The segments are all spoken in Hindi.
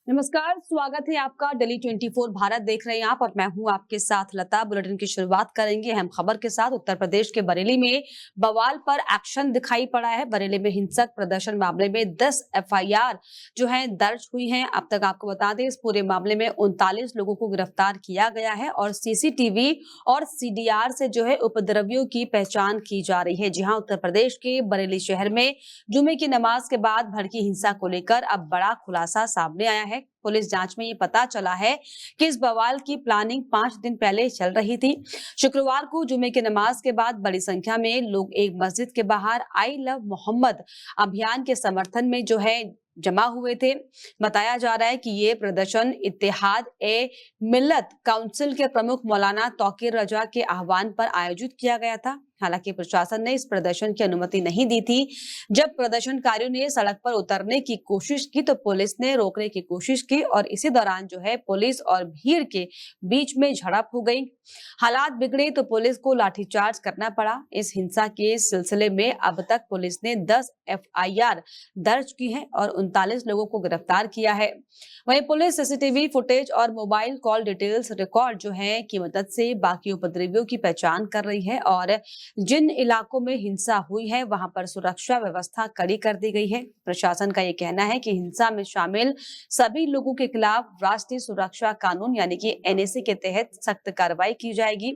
नमस्कार, स्वागत है आपका। दिल्ली 24 भारत देख रहे हैं आप और मैं हूं आपके साथ लता। बुलेटिन की शुरुआत करेंगे अहम खबर के साथ। उत्तर प्रदेश के बरेली में बवाल पर एक्शन दिखाई पड़ा है। बरेली में हिंसक प्रदर्शन मामले में 10 एफआईआर जो है दर्ज हुई हैं। अब तक आपको बता दें, इस पूरे मामले में 39 लोगों को गिरफ्तार किया गया है और सीसीटीवी और सीडीआर से जो है उपद्रवियों की पहचान की जा रही है। जी हां, उत्तर प्रदेश के बरेली शहर में जुमे की नमाज के बाद भड़की हिंसा को लेकर अब बड़ा खुलासा सामने आया है। पुलिस जांच में ये पता चला है कि इस बवाल की प्लानिंग 5 दिन पहले चल रही थी। शुक्रवार को जुमे की नमाज के बाद बड़ी संख्या में लोग एक मस्जिद के बाहर आई लव मोहम्मद अभियान के समर्थन में जो है जमा हुए थे। बताया जा रहा है कि ये प्रदर्शन इत्तेहाद ए मिल्लत काउंसिल के प्रमुख मौलाना तौकीर रजा के आह्वान पर आयोजित किया गया था। हालांकि प्रशासन ने इस प्रदर्शन की अनुमति नहीं दी थी। जब प्रदर्शनकारियों ने सड़क पर उतरने की कोशिश की तो पुलिस ने रोकने की कोशिश की और इसी दौरान जो है पुलिस और भीड़ के बीच में झड़प हो गई। हालात बिगड़े तो पुलिस को लाठीचार्ज करना पड़ा। इस हिंसा के सिलसिले में अब तक पुलिस ने 10 एफआईआर दर्ज की है और 39 लोगों को गिरफ्तार किया है। वहीं पुलिस सीसीटीवी फुटेज और मोबाइल कॉल डिटेल्स रिकॉर्ड जो है की मदद से बाकी उपद्रवियों की पहचान कर रही है और जिन इलाकों में हिंसा हुई है वहां पर सुरक्षा व्यवस्था कड़ी कर दी गई है। प्रशासन का यह कहना है कि हिंसा में शामिल सभी लोगों के खिलाफ राष्ट्रीय सुरक्षा कानून यानी कि एनएसी के तहत सख्त कार्रवाई की जाएगी।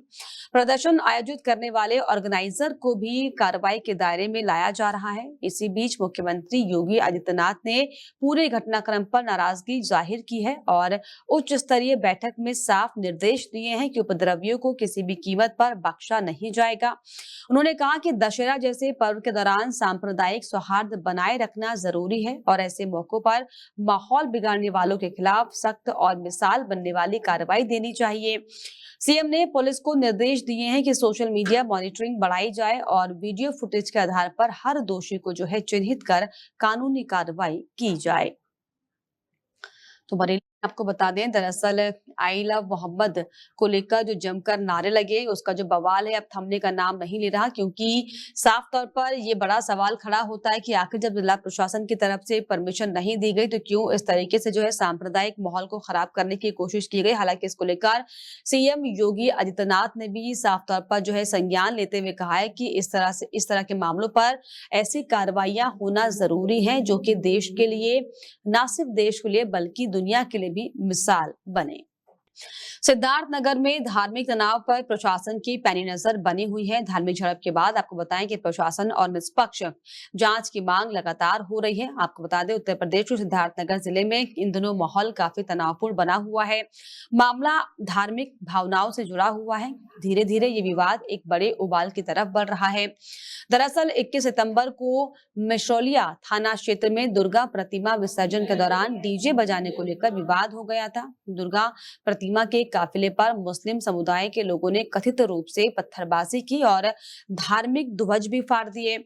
प्रदर्शन आयोजित करने वाले ऑर्गेनाइजर को भी कार्रवाई के दायरे में लाया जा रहा है। इसी बीच मुख्यमंत्री योगी आदित्यनाथ ने पूरे घटनाक्रम पर नाराजगी जाहिर की है और उच्च स्तरीय बैठक में साफ निर्देश दिए हैं कि उपद्रवियों को किसी भी कीमत पर बख्शा नहीं जाएगा। उन्होंने कहा कि दशहरा जैसे पर्व के दौरान सांप्रदायिक सौहार्द बनाए रखना जरूरी है और ऐसे मौकों पर माहौल बिगाड़ने वालों के खिलाफ सख्त और मिसाल बनने वाली कार्रवाई देनी चाहिए। सीएम ने पुलिस को निर्देश दिए हैं कि सोशल मीडिया मॉनिटरिंग बढ़ाई जाए और वीडियो फुटेज के आधार पर हर दोषी को जो है चिन्हित कर कानूनी कार्रवाई की जाए। तो बरेली आपको बता दें, दरअसल आई लव मोहम्मद को लेकर जो जमकर नारे लगे, उसका जो बवाल है अब थमने का नाम नहीं ले रहा, क्योंकि साफ तौर पर ये बड़ा सवाल खड़ा होता है कि आखिर जब जिला प्रशासन की तरफ से परमिशन नहीं दी गई तो क्यों इस तरीके से जो है सांप्रदायिक माहौल को खराब करने की कोशिश की गई। हालांकि इसको लेकर सीएम योगी आदित्यनाथ ने भी साफ तौर पर जो है संज्ञान लेते हुए कहा है कि इस तरह के मामलों पर ऐसी कार्रवाइयां होना जरूरी है जो कि देश के लिए, न सिर्फ देश के लिए बल्कि दुनिया के लिए भी मिसाल बने। सिद्धार्थनगर में धार्मिक तनाव पर प्रशासन की पैनी नजर बनी हुई है। धार्मिक झड़प के बाद आपको बताएं कि प्रशासन और निष्पक्ष जांच की मांग लगातार हो रही है। आपको बता दें, उत्तर प्रदेश के सिद्धार्थनगर जिले में इन दिनों माहौल काफी तनावपूर्ण बना हुआ है। मामला धार्मिक भावनाओं से जुड़ा हुआ है। धीरे धीरे ये विवाद एक बड़े उबाल की तरफ बढ़ रहा है। दरअसल 21 सितंबर को मिश्रौलिया थाना क्षेत्र में दुर्गा प्रतिमा विसर्जन के दौरान डीजे बजाने को लेकर विवाद हो गया था। दुर्गा प्रतिमा के काफिले पर मुस्लिम समुदाय के लोगों ने कथित रूप से पत्थरबाजी की और धार्मिक ध्वज भी फाड़ दिए।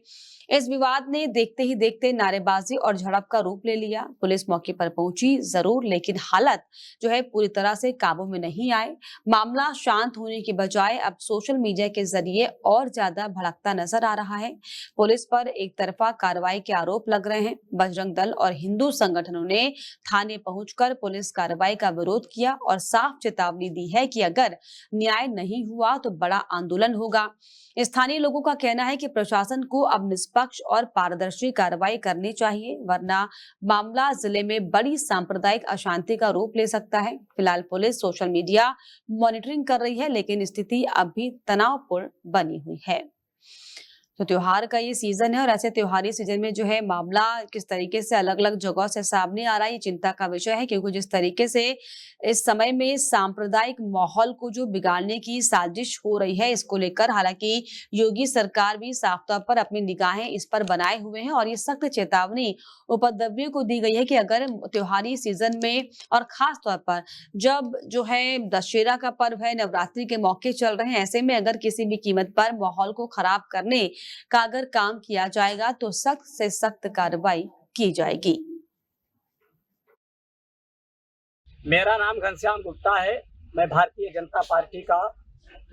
इस विवाद ने देखते ही देखते नारेबाजी और झड़प का रूप ले लिया। पुलिस मौके पर पहुंची जरूर, लेकिन हालत जो है पूरी तरह से काबू में नहीं आए। मामला शांत होने की बजाय अब सोशल मीडिया के जरिए और ज्यादा भड़कता नजर आ रहा है। पुलिस पर एक तरफा कार्रवाई के आरोप लग रहे हैं। बजरंग दल और हिंदू संगठनों ने थाने पहुंचकर पुलिस कार्रवाई का विरोध किया और साफ चेतावनी दी है कि अगर न्याय नहीं हुआ तो बड़ा आंदोलन होगा। स्थानीय लोगों का कहना है कि प्रशासन को अब निष्पक्ष और पारदर्शी कार्रवाई करनी चाहिए, वरना मामला जिले में बड़ी सांप्रदायिक अशांति का रूप ले सकता है। फिलहाल पुलिस सोशल मीडिया मॉनिटरिंग कर रही है, लेकिन स्थिति अब भी तनावपूर्ण बनी हुई है। तो त्योहार का ये सीजन है और ऐसे त्योहारी सीजन में जो है मामला किस तरीके से अलग अलग जगहों से सामने आ रहा है, ये चिंता का विषय है, क्योंकि जिस तरीके से इस समय में सांप्रदायिक माहौल को जो बिगाड़ने की साजिश हो रही है, इसको लेकर हालांकि योगी सरकार भी साफ तौर पर अपनी निगाहें इस पर बनाए हुए हैं और ये सख्त चेतावनी उपद्रवियों को दी गई है कि अगर त्योहारी सीजन में और खास तौर पर जब जो है दशहरा का पर्व है, नवरात्रि के मौके चल रहे हैं, ऐसे में अगर किसी भी कीमत पर माहौल को खराब करने का अगर काम किया जाएगा तो सख्त से सख्त कार्रवाई की जाएगी। मेरा नाम घनश्याम गुप्ता है। मैं भारतीय जनता पार्टी का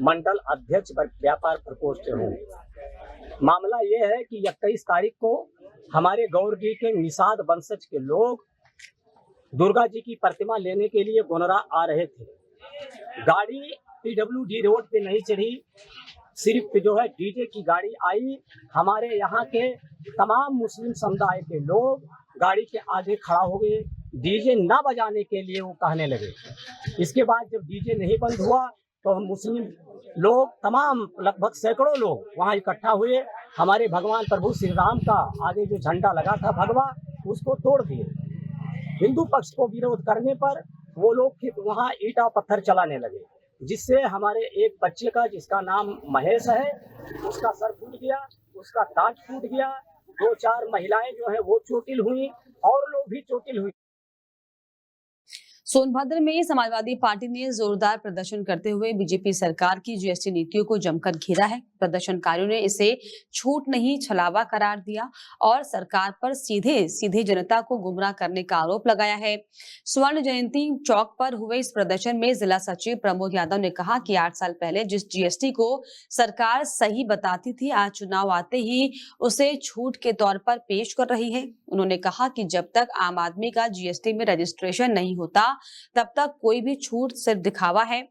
मंडल अध्यक्ष व्यापार प्रकोष्ठ से हूँ। मामला ये है कि 21 तारीख को हमारे गौरगी के निषाद वंशज के लोग दुर्गा जी की प्रतिमा लेने के लिए गोनरा आ रहे थे। गाड़ी PWD रोड पे नहीं चढ़ी, सिर्फ जो है डीजे की गाड़ी आई। हमारे यहाँ के तमाम मुस्लिम समुदाय के लोग गाड़ी के आगे खड़ा हो गए, डीजे ना बजाने के लिए वो कहने लगे। इसके बाद जब डीजे नहीं बंद हुआ तो हम मुस्लिम लोग तमाम लगभग सैकड़ों लोग वहाँ इकट्ठा हुए। हमारे भगवान प्रभु श्री राम का आगे जो झंडा लगा था भगवा, उसको तोड़ दिए। हिंदू पक्ष को विरोध करने पर वो लोग फिर वहाँ ईंटा पत्थर चलाने लगे, जिससे हमारे एक बच्चे का, जिसका नाम महेश है, उसका सर फूट गया, उसका दांत फूट गया। 2-4 महिलाएं जो है वो चोटिल हुई और लोग भी चोटिल हुए। सोनभद्र में समाजवादी पार्टी ने जोरदार प्रदर्शन करते हुए बीजेपी सरकार की जीएसटी नीतियों को जमकर घेरा है। प्रदर्शनकारियों ने इसे छूट नहीं छलावा करार दिया और सरकार पर सीधे सीधे जनता को गुमराह करने का आरोप लगाया है। स्वर्ण जयंती चौक पर हुए इस प्रदर्शन में जिला सचिव प्रमोद यादव ने कहा कि 8 साल पहले जिस जीएसटी को सरकार सही बताती थी, आज चुनाव आते ही उसे छूट के तौर पर पेश कर रही है। उन्होंने कहा कि जब तक आम आदमी का जीएसटी में रजिस्ट्रेशन नहीं होता तब तक कोई भी छूट सिर्फ दिखावा है।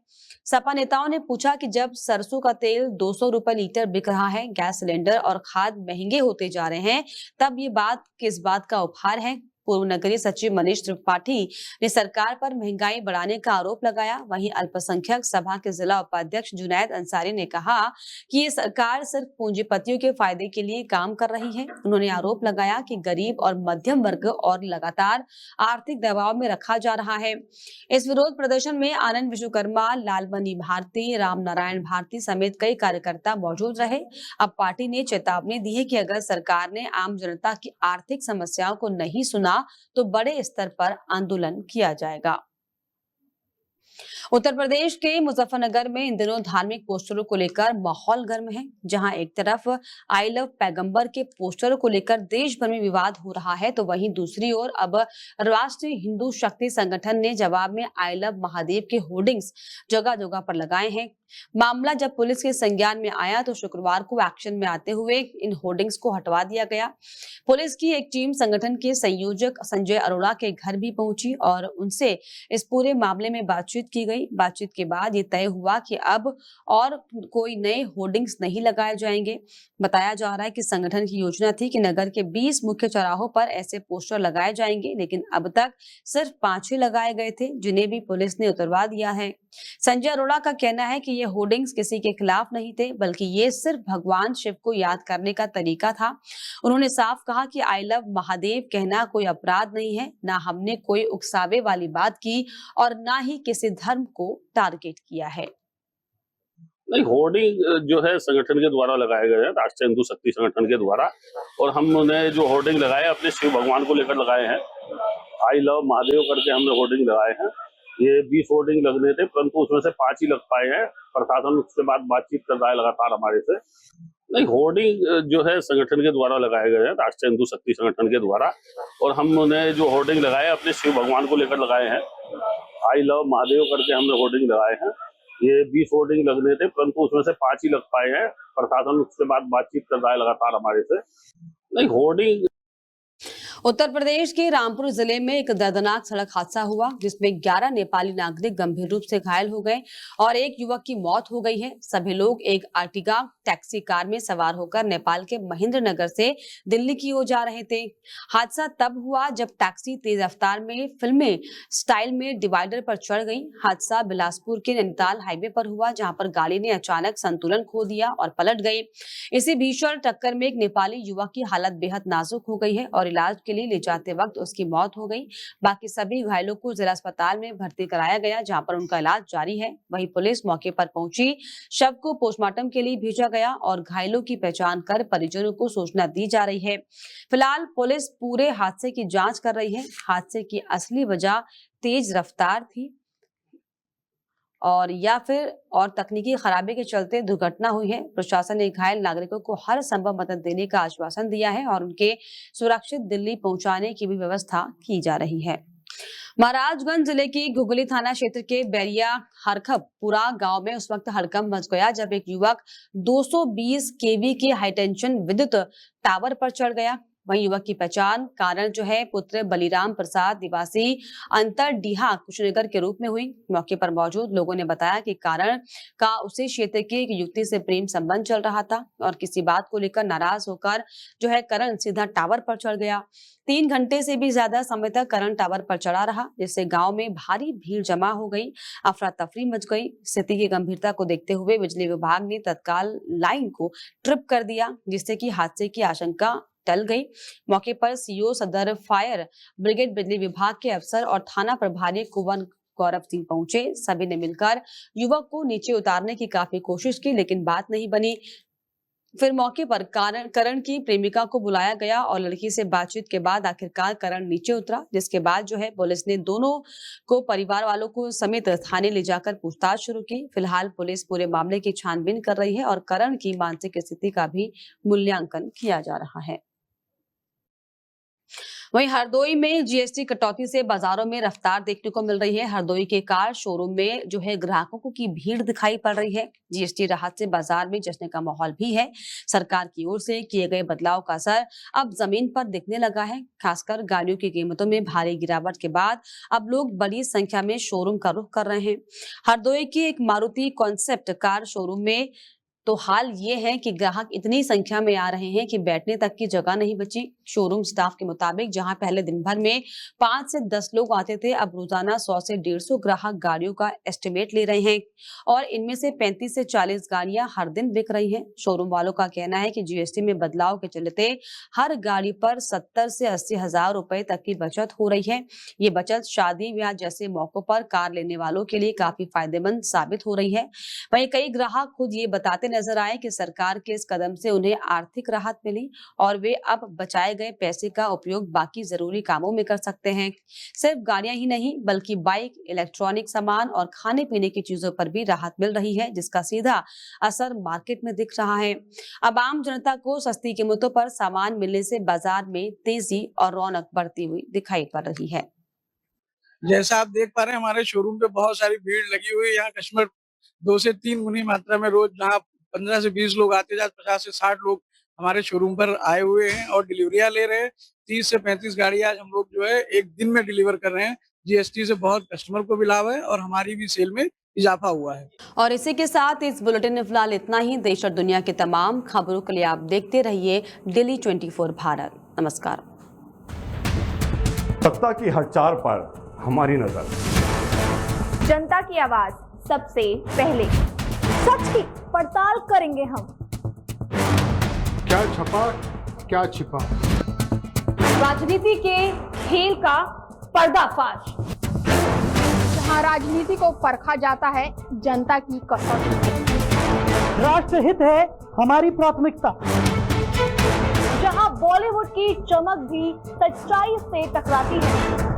सपा नेताओं ने पूछा कि जब सरसों का तेल 200 रुपए लीटर बिक रहा है, गैस सिलेंडर और खाद महंगे होते जा रहे हैं, तब ये बात किस बात का उपहार है। पूर्व नगरीय सचिव मनीष त्रिपाठी ने सरकार पर महंगाई बढ़ाने का आरोप लगाया। वहीं अल्पसंख्यक सभा के जिला उपाध्यक्ष जुनैद अंसारी ने कहा कि ये सरकार सिर्फ पूंजीपतियों के फायदे के लिए काम कर रही है। उन्होंने आरोप लगाया कि गरीब और मध्यम वर्ग और लगातार आर्थिक दबाव में रखा जा रहा है। इस विरोध प्रदर्शन में आनंद विश्वकर्मा, लालमणि भारती, राम नारायण भारती समेत कई कार्यकर्ता मौजूद रहे। अब पार्टी ने चेतावनी दी है कि अगर सरकार ने आम जनता की आर्थिक समस्याओं को नहीं सुना तो बड़े स्तर पर आंदोलन किया जाएगा। उत्तर प्रदेश के मुजफ्फरनगर में इन दिनों धार्मिक पोस्टरों को लेकर माहौल गर्म है। जहां एक तरफ आई लव पैगंबर के पोस्टरों को लेकर देश भर में विवाद हो रहा है, तो वहीं दूसरी ओर अब राष्ट्रीय हिंदू शक्ति संगठन ने जवाब में आई लव महादेव के होर्डिंग्स जगह जगह पर लगाए हैं। मामला जब पुलिस के संज्ञान में आया तो शुक्रवार को एक्शन में आते हुए इन होर्डिंग्स को हटवा दिया गया। पुलिस की एक टीम संगठन के संयोजक संजय अरोड़ा के घर भी पहुंची और उनसे इस पूरे मामले में बातचीत की गई। बातचीत के बाद ये तय हुआ कि अब और कोई नए होर्डिंग्स नहीं लगाए जाएंगे। बताया जा रहा है कि संगठन की योजना थी कि नगर के 20 मुख्य चौराहों पर ऐसे पोस्टर लगाए जाएंगे, लेकिन अब तक सिर्फ 5 ही लगाए गए थे, जिन्हें भी पुलिस ने उतरवा दिया है। संजय अरोड़ा का कहना है कि ये होर्डिंग्स किसी के खिलाफ नहीं थे, बल्कि ये सिर्फ भगवान शिव को याद करने का तरीका था। उन्होंने साफ कहा कि आई लव महादेव कहना कोई अपराध नहीं है, ना हमने कोई उकसावे वाली बात की और ना ही किसी धर्म को टारगेट किया है। नहीं, होर्डिंग जो है संगठन के द्वारा लगाए गए हैं, राष्ट्रीय हिंदू शक्ति संगठन के द्वारा, और हमने जो होर्डिंग लगाए अपने शिव भगवान को लेकर लगाए हैं। आई लव महादेव करके हमने होर्डिंग लगाए हैं। ये 20 होर्डिंग लगने थे, परंतु उसमें से 5 ही लग पाए हैं। प्रशासन उसके बाद बातचीत कर रहा है लगातार हमारे से। नहीं, होर्डिंग जो है संगठन के द्वारा लगाए गए हैं, राष्ट्रीय हिंदू शक्ति संगठन के द्वारा, और हमने जो होर्डिंग लगाए अपने शिव भगवान को लेकर लगाए हैं। आई लव महादेव करके हमने होर्डिंग लगाए हैं। ये 20 होर्डिंग लगने थे, परंतु उसमें से 5 ही लग पाए हैं। प्रशासन उसके बाद बातचीत कर रहा है लगातार हमारे से। नहीं, होर्डिंग उत्तर प्रदेश के रामपुर जिले में एक दर्दनाक सड़क हादसा हुआ, जिसमें 11 नेपाली नागरिक गंभीर रूप से घायल हो गए और एक युवक की मौत हो गई है। सभी लोग एक आर्टिगा टैक्सी कार में सवार होकर नेपाल के महेंद्रनगर से दिल्ली की ओर जा रहे थे। हादसा तब हुआ जब टैक्सी तेज रफ्तार में फिल्मी स्टाइल में डिवाइडर पर चढ़ गई। हादसा बिलासपुर के नैनीताल हाईवे पर हुआ, जहां पर गाड़ी ने अचानक संतुलन खो दिया और पलट गई। इसी भीषण टक्कर में एक नेपाली युवक की हालत बेहद नाजुक हो गई है और इलाज के लिए ले जाते वक्त उसकी मौत हो गई। बाकी सभी घायलों को जिला अस्पताल में भर्ती कराया गया, जहां पर उनका इलाज जारी है। वहीं पुलिस मौके पर पहुंची, शव को पोस्टमार्टम के लिए भेजा गया और घायलों की पहचान कर परिजनों को सूचना दी जा रही है। फिलहाल पुलिस पूरे हादसे की जांच कर रही है। हादसे की असली वजह तेज रफ्तार थी या फिर तकनीकी खराबी के चलते दुर्घटना हुई है। प्रशासन ने घायल नागरिकों को हर संभव मदद देने का आश्वासन दिया है और उनके सुरक्षित दिल्ली पहुंचाने की भी व्यवस्था की जा रही है। महाराजगंज जिले की घुगली थाना क्षेत्र के बैरिया हरखपुरा गांव में उस वक्त हड़कंप मच गया जब एक युवक 220 केवी के हाईटेंशन विद्युत टावर पर चढ़ गया। वहीं युवक की पहचान कारण जो है पुत्र बलिराम प्रसाद निवासी अंतरडीहा कुशीनगर के रूप में हुई। मौके पर मौजूद लोगों ने बताया कि कारण का उसी क्षेत्र की एक युवती से प्रेम संबंध चल रहा था और किसी बात को लेकर नाराज होकर जो है करण सीधा टावर पर चढ़ गया। 3 घंटे से भी ज्यादा समय तक करण टावर पर चढ़ा रहा, जिससे गांव में भारी भीड़ जमा हो गई, अफरा तफरी मच गई। स्थिति की गंभीरता को देखते हुए बिजली विभाग ने तत्काल लाइन को ट्रिप कर दिया, जिससे कि हादसे की आशंका टल गई। मौके पर सीओ सदर फायर ब्रिगेड, बिजली विभाग के अफसर और थाना प्रभारी कुंवर गौरव सिंह पहुंचे। सभी ने मिलकर युवक को नीचे उतारने की काफी कोशिश की, लेकिन बात नहीं बनी। फिर मौके पर करण की प्रेमिका को बुलाया गया और लड़की से बातचीत के बाद आखिरकार करण नीचे उतरा, जिसके बाद जो है पुलिस ने दोनों को परिवार वालों को समेत थाने ले जाकर पूछताछ शुरू की। फिलहाल पुलिस पूरे मामले की छानबीन कर रही है और करण की मानसिक स्थिति का भी मूल्यांकन किया जा रहा है। वहीं हरदोई में जीएसटी कटौती से बाजारों में रफ्तार देखने को मिल रही है। हरदोई के कार शोरूम में जो है ग्राहकों की भीड़ दिखाई पड़ रही है। जीएसटी राहत से बाजार में जश्न का माहौल भी है। सरकार की ओर से किए गए बदलाव का असर अब जमीन पर दिखने लगा है। खासकर गाड़ियों की कीमतों में भारी गिरावट के बाद अब लोग बड़ी संख्या में शोरूम का रुख कर रहे हैं। हरदोई के एक मारुति कॉन्सेप्ट कार शोरूम में तो हाल ये है कि ग्राहक इतनी संख्या में आ रहे हैं कि बैठने तक की जगह नहीं बची। शोरूम स्टाफ के मुताबिक जहां पहले दिन भर में 5 से 10 लोग आते थे, अब रोजाना 100 से 150 ग्राहक गाड़ियों का एस्टिमेट ले रहे हैं और इनमें से 35 से 40 गाड़ियां हर दिन बिक रही हैं। शोरूम वालों का कहना है कि जीएसटी में बदलाव के चलते हर गाड़ी पर 70 से 80 हजार रुपए तक की बचत हो रही है। ये बचत शादी ब्याह जैसे मौकों पर कार लेने वालों के लिए काफी फायदेमंद साबित हो रही है। वहीं कई ग्राहक खुद ये बताते नजर आए कि सरकार के इस कदम से उन्हें आर्थिक राहत मिली और वे अब बचाए गए पैसे का उपयोग बाकी जरूरी कामों में कर सकते हैं। सिर्फ गाड़ियां ही नहीं बल्कि बाइक, इलेक्ट्रॉनिक सामान और खाने पीने की चीजों पर भी राहत मिल रही है, जिसका सीधा असर मार्केट में दिख रहा है। अब आम जनता को सस्ती कीमतों पर सामान मिलने से बाजार में तेजी और रौनक बढ़ती हुई दिखाई पड़ रही है। जैसा आप देख पा रहे हैं हमारे शोरूम पे बहुत सारी भीड़ लगी हुई है। यहाँ कस्टमर 2 से 3 गुनी मात्रा में रोज जहाँ 15 से 20 लोग आते जाते 50 से 60 लोग हमारे शोरूम पर आए हुए हैं और डिलीवरियां ले रहे हैं। 30 से 35 गाड़ियां आज हम लोग जो है एक दिन में डिलीवर कर रहे हैं। जीएसटी से बहुत कस्टमर को भी लाभ है और हमारी भी सेल में इजाफा हुआ है। और इसी के साथ इस बुलेटिन में फिलहाल इतना ही। देश और दुनिया की तमाम खबरों के लिए आप देखते रहिए डेली 24 भारत। नमस्कार। सत्ता की हर चाल पर हमारी नजर, जनता की आवाज सबसे पहले, सच की पड़ताल करेंगे हम। क्या छपा क्या छिपा, राजनीति के खेल का पर्दाफाश, जहां राजनीति को परखा जाता है जनता की कसौटी। राष्ट्रहित है हमारी प्राथमिकता, जहां बॉलीवुड की चमक भी सच्चाई से टकराती है।